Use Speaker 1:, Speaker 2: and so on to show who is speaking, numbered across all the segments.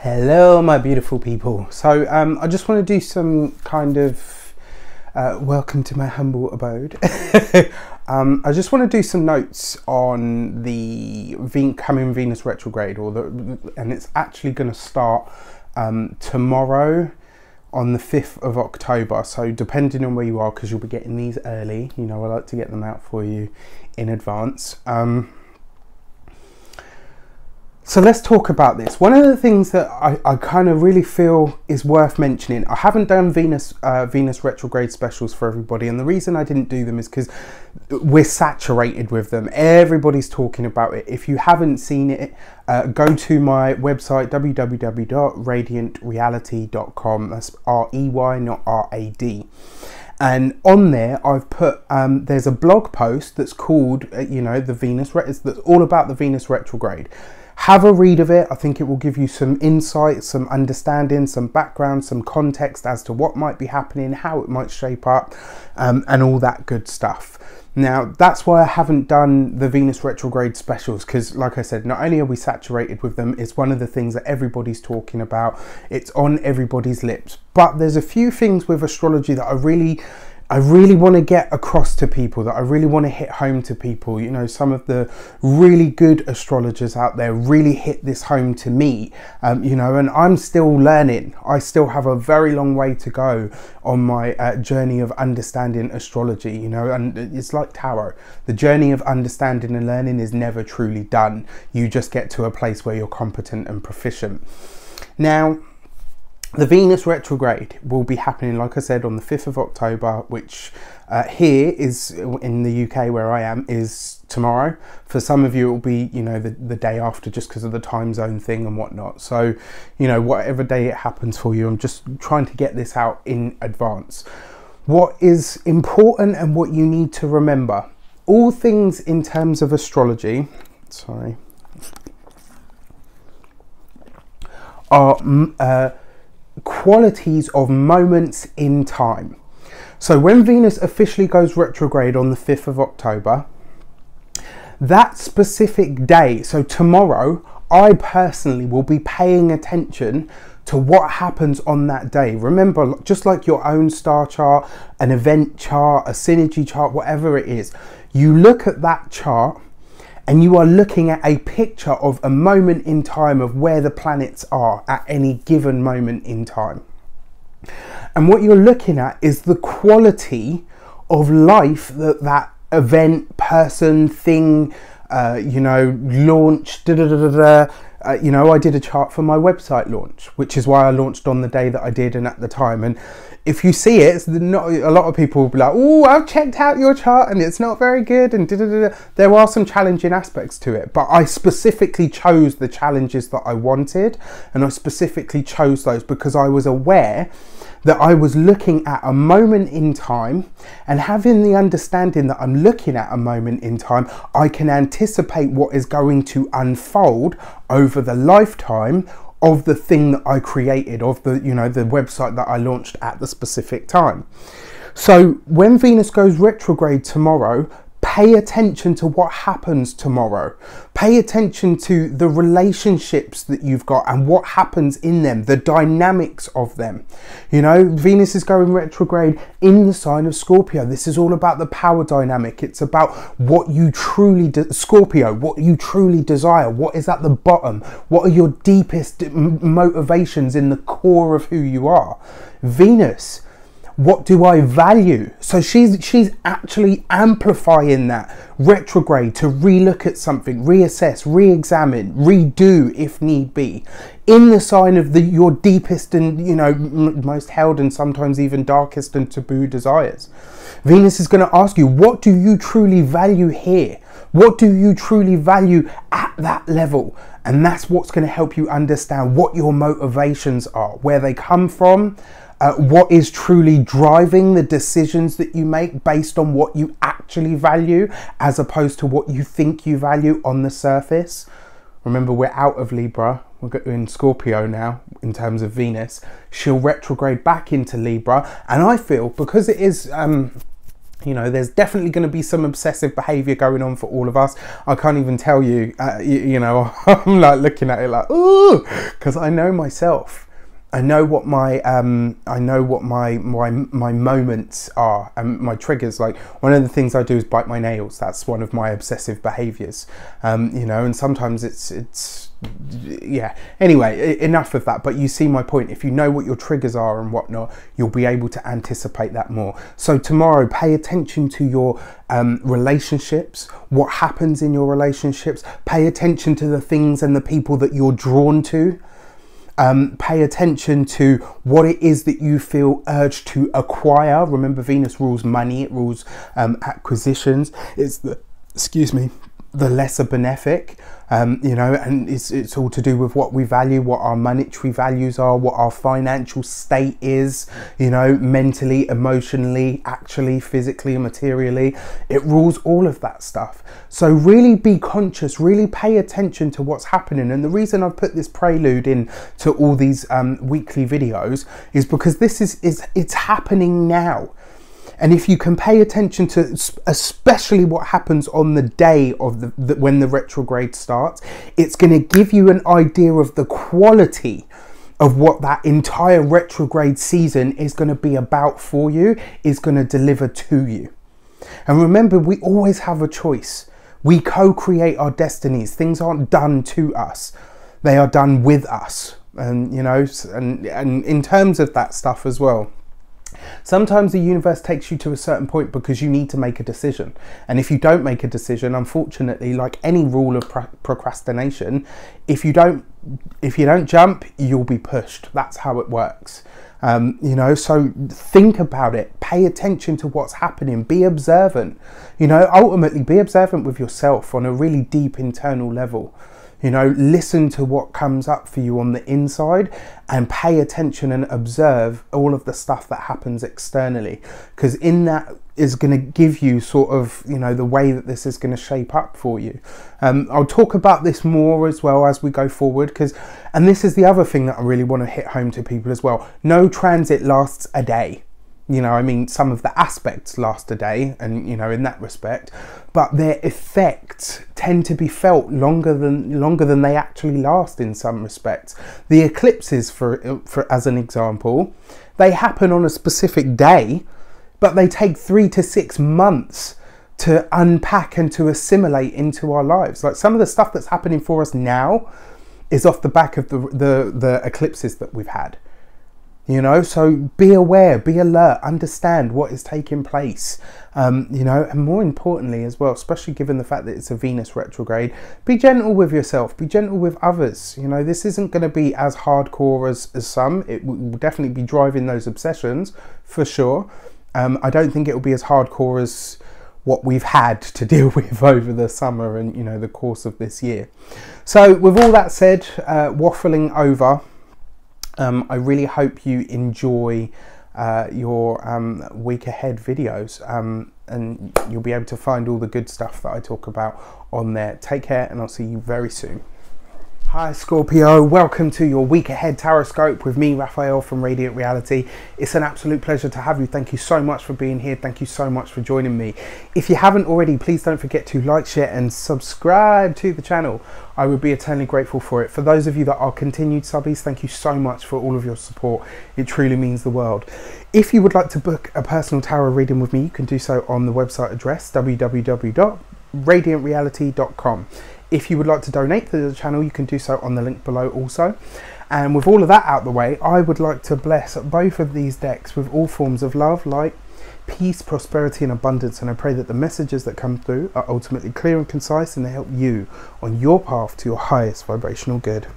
Speaker 1: Hello my beautiful people. So I just want to do some kind of welcome to my humble abode. I just want to do some notes on the coming Venus retrograde, and it's actually going to start tomorrow on the 5th of October. So depending on where you are, because you'll be getting these early, you know, I like to get them out for you in advance. So let's talk about this. One of the things that I kind of really feel is worth mentioning, I haven't done Venus retrograde specials for everybody, and the reason I didn't do them is because we're saturated with them. Everybody's talking about it. If you haven't seen it, go to my website, www.reydiantreality.com. That's R-E-Y, not R-A-D. And on there, I've put, there's a blog post that's called, you know, that's all about the Venus retrograde. Have a read of it. I think it will give you some insight, some understanding, some background, some context as to what might be happening, how it might shape up, and all that good stuff. Now, that's why I haven't done the Venus retrograde specials, because like I said, not only are we saturated with them, it's one of the things that everybody's talking about. It's on everybody's lips. But there's a few things with astrology that I really want to get across to people, that I really want to hit home to people. You know, some of the really good astrologers out there really hit this home to me, you know, and I'm still learning. I still have a very long way to go on my journey of understanding astrology, you know, and it's like tarot. The journey of understanding and learning is never truly done. You just get to a place where you're competent and proficient. Now, the Venus retrograde will be happening, like I said, on the 5th of October, which here is in the UK where I am is tomorrow. For some of you, it will be, you know, the day after, just because of the time zone thing and whatnot. So, you know, whatever day it happens for you, I'm just trying to get this out in advance. What is important and what you need to remember, all things in terms of astrology, are qualities of moments in time. So when Venus officially goes retrograde on the 5th of October, that specific day, so tomorrow, I personally will be paying attention to what happens on that day. Remember, just like your own star chart, an event chart, a synergy chart, whatever it is, you look at that chart and you are looking at a picture of a moment in time of where the planets are at any given moment in time. And what you're looking at is the quality of life that that event, person, thing, you know, launch, you know, I did a chart for my website launch, which is why I launched on the day that I did and at the time. And if you see it, it's not, a lot of people will be like, oh, I've checked out your chart and it's not very good, and there are some challenging aspects to it, but I specifically chose the challenges that I wanted, and I specifically chose those because I was aware that I was looking at a moment in time, and having the understanding that I'm looking at a moment in time, I can anticipate what is going to unfold over the lifetime of the thing that I created, of the, you know, the website that I launched at the specific time. So when Venus goes retrograde tomorrow, pay attention to what happens tomorrow. Pay attention to the relationships that you've got and what happens in them, the dynamics of them. You know, Venus is going retrograde in the sign of Scorpio. This is all about the power dynamic. It's about what you truly, Scorpio, what you truly desire. What is at the bottom? What are your deepest motivations in the core of who you are? Venus, what do I value? So she's actually amplifying that retrograde to relook at something, reassess, re-examine, redo if need be, in the sign of your deepest and, you know, most held and sometimes even darkest and taboo desires. Venus is going to ask you, what do you truly value here? What do you truly value at that level? And that's what's going to help you understand what your motivations are, where they come from, what is truly driving the decisions that you make based on what you actually value, as opposed to what you think you value on the surface. Remember, we're out of Libra, we're in Scorpio now in terms of Venus. She'll retrograde back into Libra, and I feel, because it is You know, there's definitely going to be some obsessive behavior going on for all of us. I can't even tell you, you know, I'm like looking at it like, ooh, because I know myself. I know what my my moments are and my triggers. Like, one of the things I do is bite my nails. That's one of my obsessive behaviors. You know, and sometimes it's yeah. Anyway, enough of that. But you see my point. If you know what your triggers are and whatnot, you'll be able to anticipate that more. So tomorrow, pay attention to your relationships, what happens in your relationships. Pay attention to the things and the people that you're drawn to. Pay attention to what it is that you feel urged to acquire. Remember, Venus rules money, it rules acquisitions. It's the, excuse me, the lesser benefic, you know, and it's all to do with what we value, what our monetary values are, what our financial state is, you know, mentally, emotionally, actually, physically, materially. It rules all of that stuff. So really be conscious, really pay attention to what's happening. And the reason I've put this prelude in to all these weekly videos is because this it's happening now. And if you can pay attention to especially what happens on the day of when the retrograde starts, it's going to give you an idea of the quality of what that entire retrograde season is going to be about for you, is going to deliver to you. And remember, we always have a choice. We co-create our destinies. Things aren't done to us. They are done with us. And, you know, and in terms of that stuff as well, sometimes the universe takes you to a certain point because you need to make a decision. And if you don't make a decision, unfortunately, like any rule of procrastination, if you don't jump, you'll be pushed. That's how it works. You know, so think about it, pay attention to what's happening, be observant, you know, ultimately be observant with yourself on a really deep internal level. You know, listen to what comes up for you on the inside and pay attention and observe all of the stuff that happens externally, because in that is going to give you sort of, you know, the way that this is going to shape up for you. I'll talk about this more as well as we go forward, and this is the other thing that I really want to hit home to people as well. No transit lasts a day. You know, I mean, some of the aspects last a day, and, you know, in that respect, but their effects tend to be felt longer than they actually last in some respects. The eclipses, for as an example, they happen on a specific day, but they take 3 to 6 months to unpack and to assimilate into our lives. Like, some of the stuff that's happening for us now is off the back of the eclipses that we've had. You know, so be aware, be alert, understand what is taking place, you know, and more importantly as well, especially given the fact that it's a Venus retrograde, be gentle with yourself, be gentle with others. You know, this isn't going to be as hardcore as some. It will definitely be driving those obsessions for sure. I don't think it will be as hardcore as what we've had to deal with over the summer and, you know, the course of this year. So with all that said, waffling over, I really hope you enjoy your week ahead videos, and you'll be able to find all the good stuff that I talk about on there. Take care, and I'll see you very soon. Hi Scorpio, welcome to your week ahead Tarotscope with me, Raphael from Reydiant Reality. It's an absolute pleasure to have you. Thank you so much for being here. Thank you so much for joining me. If you haven't already, please don't forget to like, share and subscribe to the channel. I would be eternally grateful for it. For those of you that are continued subbies, thank you so much for all of your support. It truly means the world. If you would like to book a personal tarot reading with me, you can do so on the website address www.radiantreality.com. If you would like to donate to the channel, you can do so on the link below also. And with all of that out the way, I would like to bless both of these decks with all forms of love, light, peace, prosperity and abundance. And I pray that the messages that come through are ultimately clear and concise, and they help you on your path to your highest vibrational good.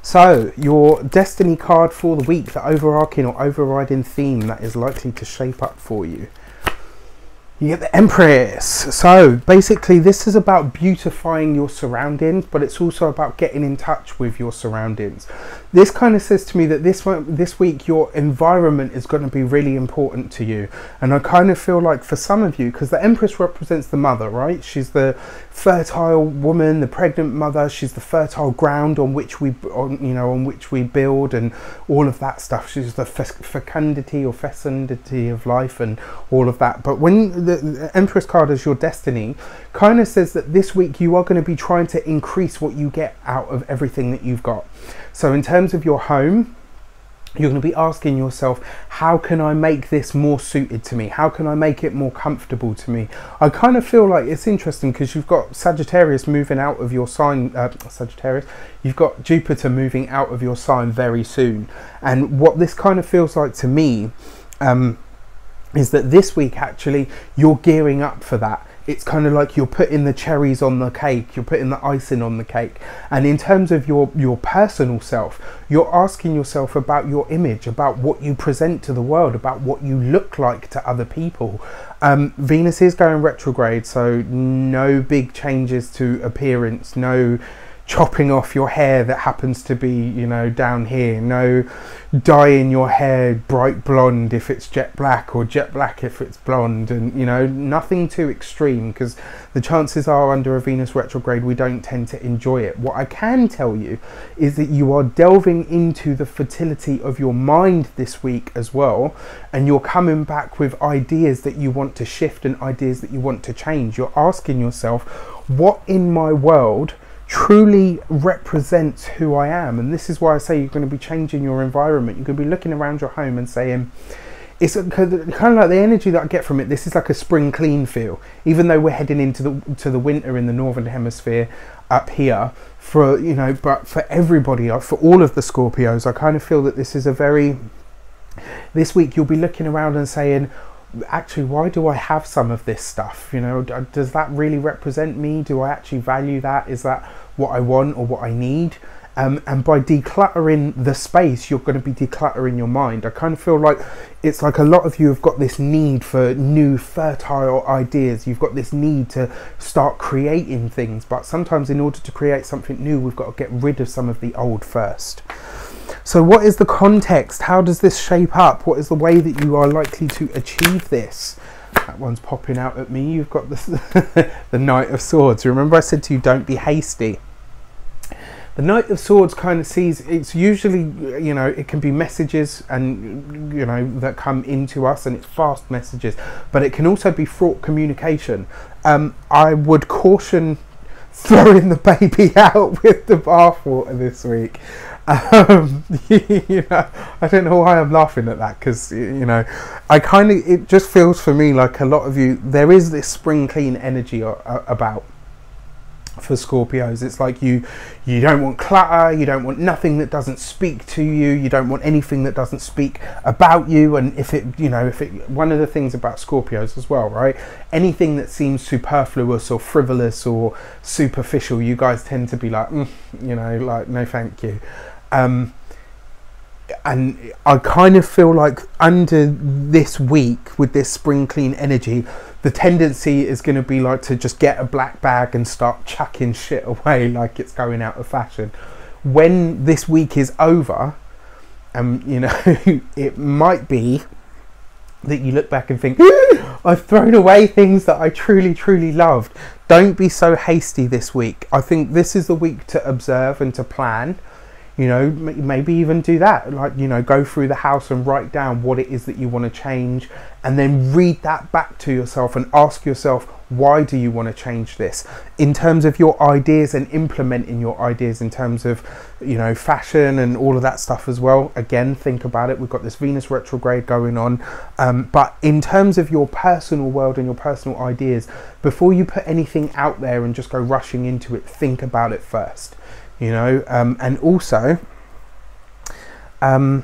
Speaker 1: So your destiny card for the week, the overarching or overriding theme that is likely to shape up for you. You get the Empress. So basically this is about beautifying your surroundings, but it's also about getting in touch with your surroundings. This kind of says to me that this week your environment is going to be really important to you. And I kind of feel like for some of you, because the Empress represents the mother, right? She's the fertile woman, the pregnant mother. She's the fertile ground on which we build and all of that stuff. She's the fecundity of life and all of that. But when the Empress card as your destiny kind of says that this week you are going to be trying to increase what you get out of everything that you've got. So in terms of your home, you're going to be asking yourself, how can I make this more suited to me? How can I make it more comfortable to me? I kind of feel like it's interesting because you've got Sagittarius moving out of your sign, Sagittarius, you've got Jupiter moving out of your sign very soon. And what this kind of feels like to me is that this week actually you're gearing up for that. It's kind of like you're putting the cherries on the cake, you're putting the icing on the cake. And in terms of your personal self, you're asking yourself about your image, about what you present to the world, about what you look like to other people. Venus is going retrograde, so no big changes to appearance, no chopping off your hair that happens to be, you know, down here, no dyeing your hair bright blonde if it's jet black or jet black if it's blonde, and you know, nothing too extreme, because the chances are under a Venus retrograde we don't tend to enjoy it. What I can tell you is that you are delving into the fertility of your mind this week as well, and you're coming back with ideas that you want to shift and ideas that you want to change. You're asking yourself, what in my world truly represents who I am? And this is why I say you're going to be changing your environment. You're going to be looking around your home and saying, it's kind of like the energy that I get from it. This is like a spring clean feel, even though we're heading into the winter in the northern hemisphere up here, for, you know, but for everybody, for all of the Scorpios, I kind of feel that this is this week you'll be looking around and saying, actually, why do I have some of this stuff? You know, does that really represent me? Do I actually value that? Is that what I want or what I need? And by decluttering the space, you're going to be decluttering your mind. I kind of feel like it's like a lot of you have got this need for new fertile ideas. You've got this need to start creating things, but sometimes in order to create something new, we've got to get rid of some of the old first. So what is the context? How does this shape up? What is the way that you are likely to achieve this? That one's popping out at me. You've got this, the Knight of Swords. Remember I said to you, don't be hasty. The Knight of Swords kind of sees, it's usually, you know, it can be messages and, you know, that come into us, and it's fast messages, but it can also be fraught communication. I would caution throwing the baby out with the bathwater this week. You know, I don't know why I'm laughing at that, because, you know, it just feels for me like a lot of you, there is this spring clean energy about for Scorpios. It's like you don't want clutter, you don't want nothing that doesn't speak to you, you don't want anything that doesn't speak about you. And if it, you know, one of the things about Scorpios as well, right, anything that seems superfluous or frivolous or superficial, you guys tend to be like, you know, like, no thank you. And I kind of feel like under this week with this spring clean energy, the tendency is going to be like to just get a black bag and start chucking shit away like it's going out of fashion. When this week is over, you know, it might be that you look back and think, I've thrown away things that I truly, truly loved. Don't be so hasty this week. I think this is the week to observe and to plan. You know, maybe even do that, like, you know, go through the house and write down what it is that you want to change, and then read that back to yourself and ask yourself, why do you want to change this in terms of your ideas, and implementing your ideas in terms of, you know, fashion and all of that stuff as well. Again, think about it. We've got this Venus retrograde going on, but in terms of your personal world and your personal ideas, before you put anything out there and just go rushing into it, think about it first. You know, and also, yeah,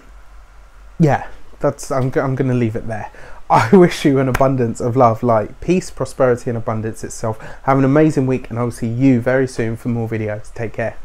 Speaker 1: I'm going to leave it there. I wish you an abundance of love, light, peace, prosperity, and abundance itself. Have an amazing week, and I'll see you very soon for more videos. Take care.